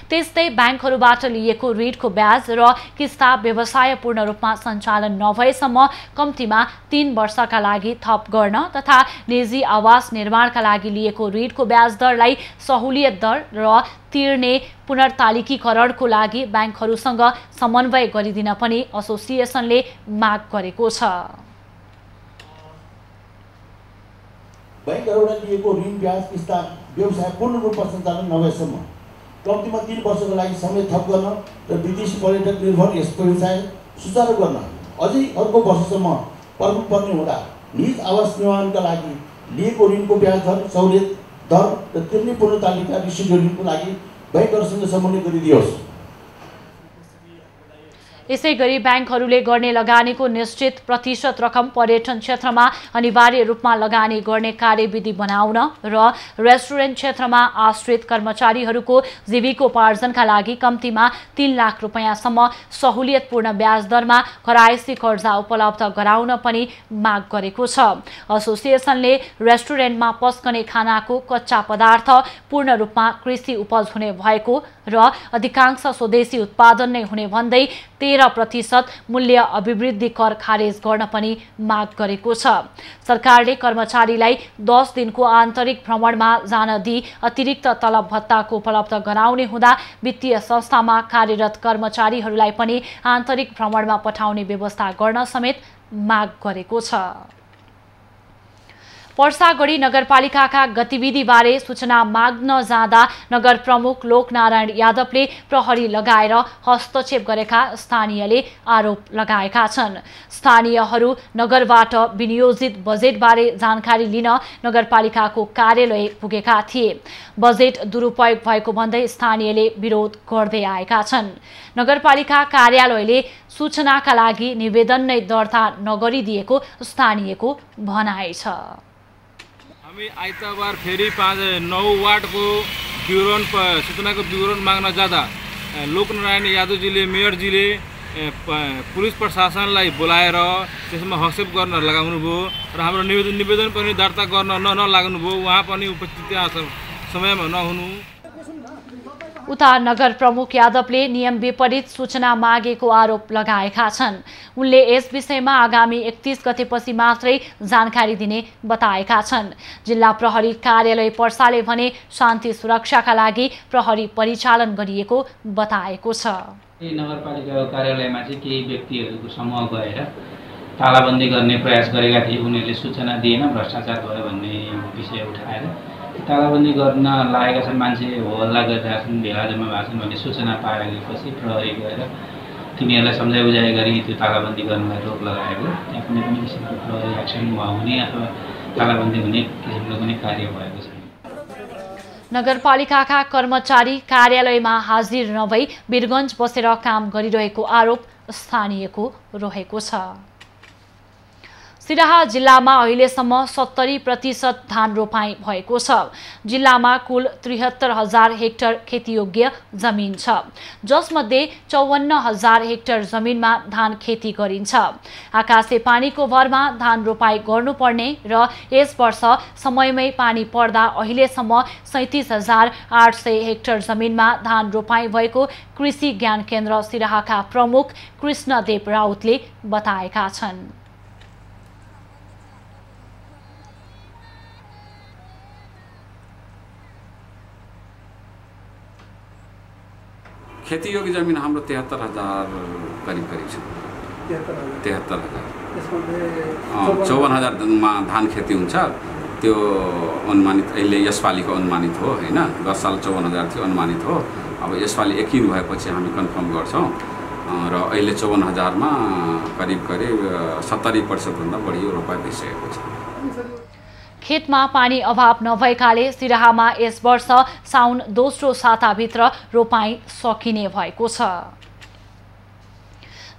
त्यस्तै ब्याङ्कहरूबाट लिएको ऋणको ब्याज र किस्ता व्यवसाय पूर्ण रूपमा सञ्चालन नभएसम्म कम्तीमा 3 वर्षका लागि थप गर्न तथा निजी आवास निर्माणका लागि लिएको ऋणको ब्याज दरलाई सहुलियत दर र तिर्ने पुनर्तालिकीकरणको लागि ब्याङ्कहरूसँग समन्वय गरिदिन पनि एसोसिएसनले माग गरेको छ। बैंकहरूबाट लिएको ऋण ब्याज किस्ता व्यवसाय पूर्ण रूपमा सञ्चालन नभएसम्म कम्तीमा 3 वर्षको लागि समय थप गर्न र विदेशी पर्यटक निर्भर यस व्यवसाय सुचारू गर्न अझै अर्को वर्षसम्म पर्नुपर्ने हुँदा निज आवास निर्माणका लागि लिएको ऋणको ब्याज दर, सहुलियत दर र तिर्ने पूर्ण तालिका रिसिड्युलको लागि बैंकहरूसँग समन्वय गरिदियोस्। यसैगरी ब्याङ्कहरूले गर्ने लगानीको निश्चित प्रतिशत रकम पर्यटन क्षेत्रमा अनिवार्य रूपमा लगानी गर्ने कार्यविधि बनाउन र रेस्टुरेन्ट क्षेत्रमा आश्रित कर्मचारीहरूको जीविकोपार्जनका लागि कम्तीमा 3 लाख रुपैयाँसम्म सहुलियतपूर्ण ब्याज दरमा करायसी कर्जा उपलब्ध गराउन पनि माग गरेको छ। एसोसिएसनले रेस्टुरेन्टमा पस्कने खानाको कच्चा पदार्थ पूर्ण रूपमा कृषि उपज हुने भएको र अधिकांश स्वदेशी उत्पादन नै हुने भन्दै 13% मूल्य अभिवृद्धि कर खारेज गर्न पनि माग गरेको छ। सरकारले कर्मचारीलाई 10 दिनको आन्तरिक भ्रमणमा जान दिई अतिरिक्त तलब भत्ताको उपलब्ध गराउने हुँदा वित्तीय संस्थामा कार्यरत कर्मचारीहरूलाई पनि आन्तरिक भ्रमणमा पठाउने व्यवस्था गर्न समेत माग गरेको छ। पर्सागढी नगरपालिकाका गतिविधिबारे सूचना माग्न जाँदा नगर प्रमुख लोकनारायण यादवले प्रहरी लगाएर हस्तक्षेप गरेका स्थानीयले आरोप लगाएका छन्। स्थानीयहरू नगरबाट विनियोजित बजेटबारे जानकारी लिन नगरपालिकाको कार्यालय पुगेका थिए। बजेट दुरुपयोग भएको भन्दै स्थानीयले विरोध गर्दै आएका छन्। नगरपालिका कार्यालयले सूचनाका लागि निवेदन नै दर्ता नगरिदिएको स्थानीयको भनाइ छ। हामी आइतबार फेरि 9 वार्डको विवरण सूचनाको विवरण माग्न जाँदा लोकनारायण यादवजीले मेयरजीले पुलिस प्रशासनलाई बोलाएर त्यसमा हस्तक्षेप गर्न लगाउनुभयो र हाम्रो निवेदन पनि दर्ता गर्न नलाग्नुभयो। उहाँ पनि उपस्थित समयमा नहुनु। उता नगर प्रमुख यादवले नियम विपरीत सूचना मागेको आरोप लगाएका छन्। उनले यस विषयमा आगामी 31 गतेपछि मात्रै जानकारी दिने बताएका छन्। जिल्ला प्रहरी कार्यालय पर्साले भने शान्ति सुरक्षाका लागि प्रहरी परिचालन गरिएको बताएको छ। नगरपालिका कार्यालयमा चाहिँ केही व्यक्तिहरूको समूह गएर तालाबन्दी गर्ने प्रयास गरेका थिए। उनीहरूले सूचना दिएन, भ्रष्टाचार भयो भन्ने विषय उठाएर तालाबन्दी गर्न लागेका छन्। मान्छे हल्ला गरिरहेका छन्, भेला जम्मा भएको छन् भन्ने सूचना पाएपछि प्रहरी गएर तिनीहरूलाई सम्झाइ बुझाइ गरी त्यो तालाबन्दी गर्नलाई रोक लगाएको। त्यहाँ कुनै पनि किसिमको प्रहरी एक्सन हुने अथवा तालाबन्दी हुने किसिमको कुनै कार्य भएको छैन। नगरपालिकाका कर्मचारी कार्यालयमा हाजिर नभई वीरगञ्ज बसेर काम गरिरहेको आरोप स्थानीयको रहेको छ। सिराहा जिल्लामा अहिलेसम्म 70% धान रोपाई भएको छ। जिल्लामा कुल 73,000 हेक्टर खेतीयोग्य जमिन छ, जसमध्ये 54,000 हेक्टर जमिनमा धान खेती गरिन्छ। आकाशे पानीको भरमा धान रोपाई गर्नुपर्ने र यस वर्ष समयमै पानी पर्दा अहिलेसम्म 37,800 हेक्टर जमिनमा धान रोपाई भएको कृषि ज्ञान केन्द्र सिराहाका प्रमुख कृष्णदेव राउतले बताएका छन्। खेतीयोग्य जमिन हाम्रो 73,000 करिब छ। 73,000 54,000 मा धान खेती हुन्छ। त्यो अनुमानित अहिले यसपालिको अनुमानित हो हैन। गत साल 54,000 थियो, अनुमानित हो। अब यसपालि यकिन भएपछि हामी कन्फर्म गर्छौँ र अहिले 54,000 मा करिब 70% भन्दा बढी रोपाइ भइसकेको छ। खेतमा पानी अभाव नभएकाले सिराहामा यस वर्ष साउन दोस्रो साताभित्र रोपाई सकिने भएको छ।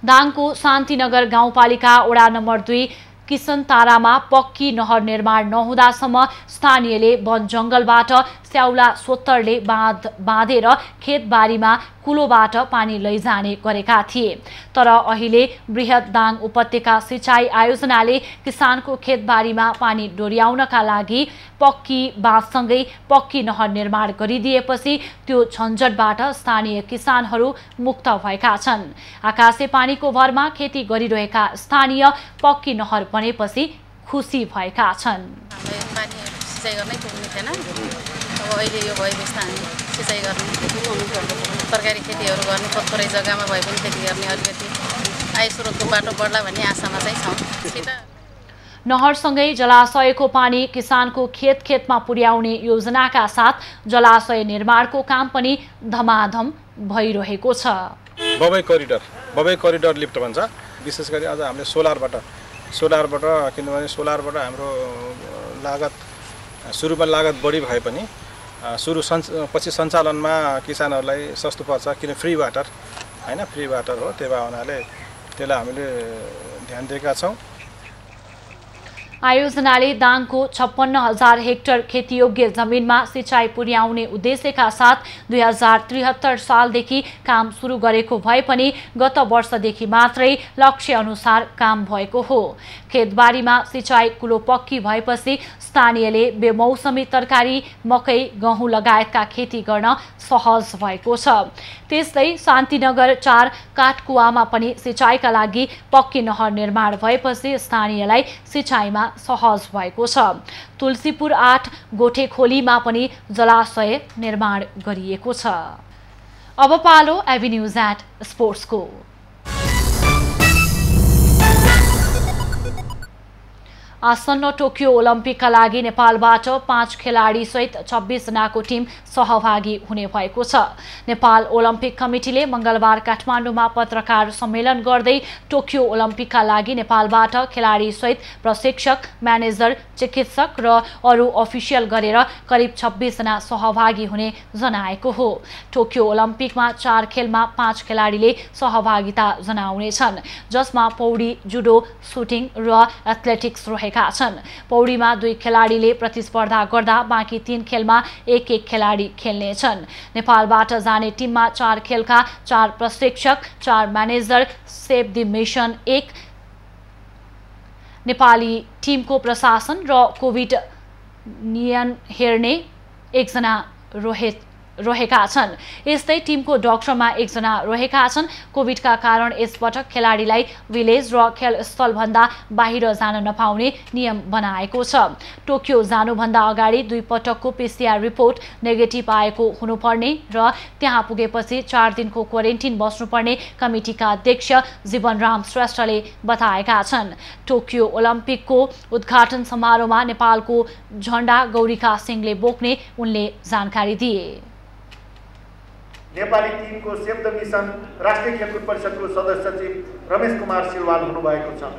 दाङको शान्तिनगर गाउँपालिका वडा नम्बर 2 किसनतारामा पक्की नहर निर्माण नहुँदासम्म स्थानीयले वन जंगलबाट स्याउला सोत्तरले बाँधेर खेतबारीमा कुलोबाट पानी लैजाने गरेका थिए। तर अहिले बृहत दाङ उपत्यका सिंचाई आयोजनाले किसानको खेतबारीमा पानी डोर्याउनका लागि पक्की बाँधसँगै पक्की नहर निर्माण गरिदिएपछि त्यो झन्झटबाट स्थानीय किसानहरू मुक्त भएका छन्। आकाशे पानीको भरमा खेती गरिरहेका स्थानीय पक्की नहर बनेपछि खुसी भएका छन्। सिँचाइ गर्नै पुग्ने थिएन, अब अहिले यो भएपछि हामी सिँचाइ गर्ने तरकारी खेतीहरू गर्ने थोरै जग्गामा भए पनि खेती गर्ने अलिकति आय स्रोतको बाटो बढ्ला भन्ने आशामा चाहिँ छौँ। नहरसँगै जलाशयको पानी किसानको खेतमा पुर्याउने योजनाका साथ जलाशय निर्माणको काम पनि धमाधम भइरहेको छ। बबई करिडर लिफ्ट भन्छ। विशेष गरी आज हामीले सोलरबाट किनभने सोलरबाट हाम्रो लागत सुरुमा लागत बढी भए पनि पछि सञ्चालनमा किसानहरूलाई सस्तो पर्छ, किन फ्री वाटर हैन, फ्री वाटर हो। त्यही हुनाले त्यसलाई हामीले ध्यान दिएका छौँ। आयोजनाले दाङको 56,000 हेक्टर खेतीयोग्य जमिनमा सिंचाई पुर्याउने उद्देश्यका साथ 2073 सालदेखि काम सुरु गरेको भए पनि गत वर्षदेखि मात्रै लक्ष्य अनुसार काम भएको हो। खेतबारीमा सिंचाई कुलो पक्की भएपछि स्थानीयले बेमौसमी तरकारी, मकै, गहुँ लगायतका खेती गर्न सहज भएको छ। त्यस्तै शान्तिनगर 4 काठकुवामा पनि सिंचाइका लागि पक्की नहर निर्माण भएपछि स्थानीयलाई सिंचाइमा सहज भएको छ। तुलसीपुर 8 गोठेखोलीमा पनि जलाशय निर्माण गरिएको छ। अब पालो एभिन्यूज एट स्पोर्ट्सको। आसन्न टोकियो ओलम्पिकका लागि नेपालबाट 5 खेलाडी सहित 26 जनाको टिम सहभागी हुने भएको छ। नेपाल ओलम्पिक कमिटीले मंगलबार काठमाडौँमा पत्रकार सम्मेलन गर्दै टोकियो ओलम्पिकका लागि नेपालबाट खेलाडी सहित प्रशिक्षक, म्यानेजर, चिकित्सक र अरू अफिसियल गरेर करिब 26 जना सहभागी हुने जनाएको हो। टोकियो ओलम्पिकमा 4 खेलमा 5 खेलाडीले सहभागिता जनाउनेछन्, जसमा पौडी, जुडो, सुटिङ र एथलेटिक्स रहेका छन्। पौडीमा 2 खेलाडीले प्रतिस्पर्धा गर्दा बाँकी 3 खेलमा 1-1 खेलाडी खेल्नेछन्। नेपालबाट जाने टिममा 4 खेलका 4 प्रशिक्षक, 4 manager, save the mission 1 Nepali टिमको प्रशासन र कोभिड नियम हेर्ने 1 जना रहेका छन्। यस्तै टिमको डाक्टरमा 1 जना रहेका छन्। कोभिडका कारण यसपटक खेलाडीलाई भिलेज र खेलस्थलभन्दा बाहिर जान नपाउने नियम बनाएको छ। टोकियो जानुभन्दा अगाडि 2 पटकको PCR रिपोर्ट नेगेटिभ आएको हुनुपर्ने र त्यहाँ पुगेपछि 4 दिनको क्वारेन्टिन बस्नुपर्ने कमिटीका अध्यक्ष जीवनराम श्रेष्ठले बताएका छन्। टोकियो ओलम्पिकको उद्घाटन समारोहमा नेपालको झण्डा गौरीका सिंहले बोक्ने उनले जानकारी दिए। नेपाली टिमको सेभ द मिसन राष्ट्रिय खेलकुद परिषदको सदस्य सचिव रमेश कुमार सिलवाल हुनुभएको छ।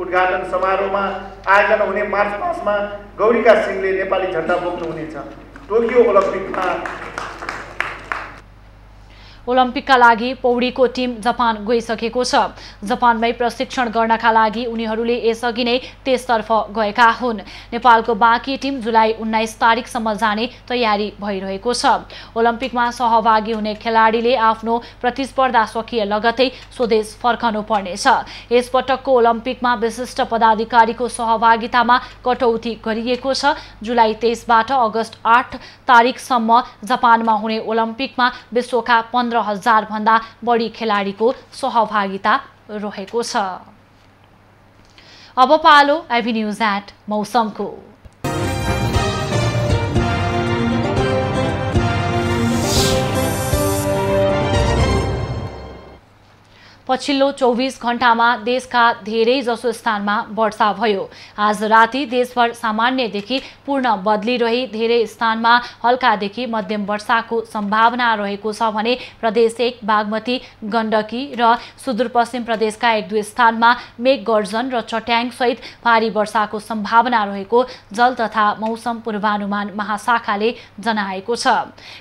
उद्घाटन समारोहमा आयोजना हुने मार्च मासमा गौरीका सिंहले नेपाली झण्डा बोक्नुहुनेछ। टोकियो ओलम्पिकमा ओलम्पिकका लागि पौडीको टिम जापान गइसकेको छ। जापानमै प्रशिक्षण गर्नका लागि उनीहरूले यसअघि नै त्यसतर्फ गएका हुन्। नेपालको बाँकी टिम जुलाई 19 तारिकसम्म जाने तयारी भइरहेको छ। ओलम्पिकमा सहभागी हुने खेलाडीले आफ्नो प्रतिस्पर्धा सकिए लगतै स्वदेश फर्कनु पर्नेछ। यसपटकको ओलम्पिकमा विशिष्ट पदाधिकारीको सहभागितामा कटौती गरिएको छ। जुलाई 23बाट अगस्त 8 तारिकसम्म जापानमा हुने ओलम्पिकमा विश्वका 15,000 भन्दा बढी खेलाडीको सहभागिता रहेको छ। अब पालो एभी न्यूज एट मौसमको। पछिल्लो 24 घण्टामा देशका धेरै जसो स्थानमा वर्षा भयो। आज राति देशभर सामान्यदेखि पूर्ण बदली रही धेरै स्थानमा हल्कादेखि मध्यम वर्षाको सम्भावना रहेको छ भने प्रदेश 1 बागमती गण्डकी र सुदूरपश्चिम प्रदेशका 1-2 स्थानमा मेघ गर्जन र चट्याङ सहित भारी वर्षाको सम्भावना रहेको जल तथा मौसम पूर्वानुमान महाशाखाले जनाएको छ।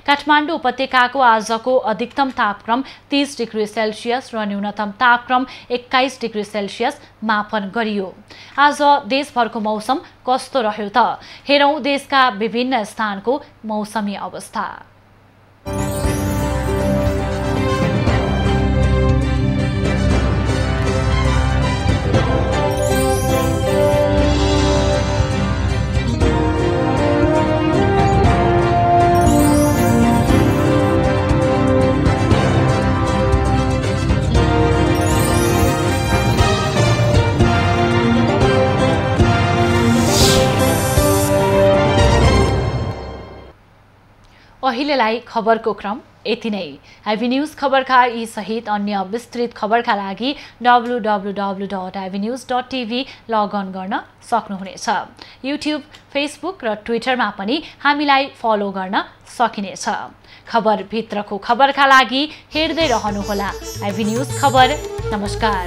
काठमाडौँ उपत्यकाको आजको अधिकतम तापक्रम 30 डिग्री सेल्सियस र न्यूनतम तापक्रम 21 डिग्री सेल्सियस मापन गरियो। आज देशभरको मौसम कस्तो रह्यो त? हेरौं देशका विभिन्न स्थानको मौसमी अवस्था। अहिलेलाई खबरको क्रम यति नै। एभी न्यूज खबरका यी सहित अन्य विस्तृत खबरका लागि www.avnews.tv लगअन गर्न सक्नुहुनेछ। युट्युब, फेसबुक र ट्विटरमा पनि हामीलाई फलो गर्न सकिनेछ। खबर भित्रको खबरका लागि हेर्दै रहनुहोला एभी न्यूज खबर। नमस्कार।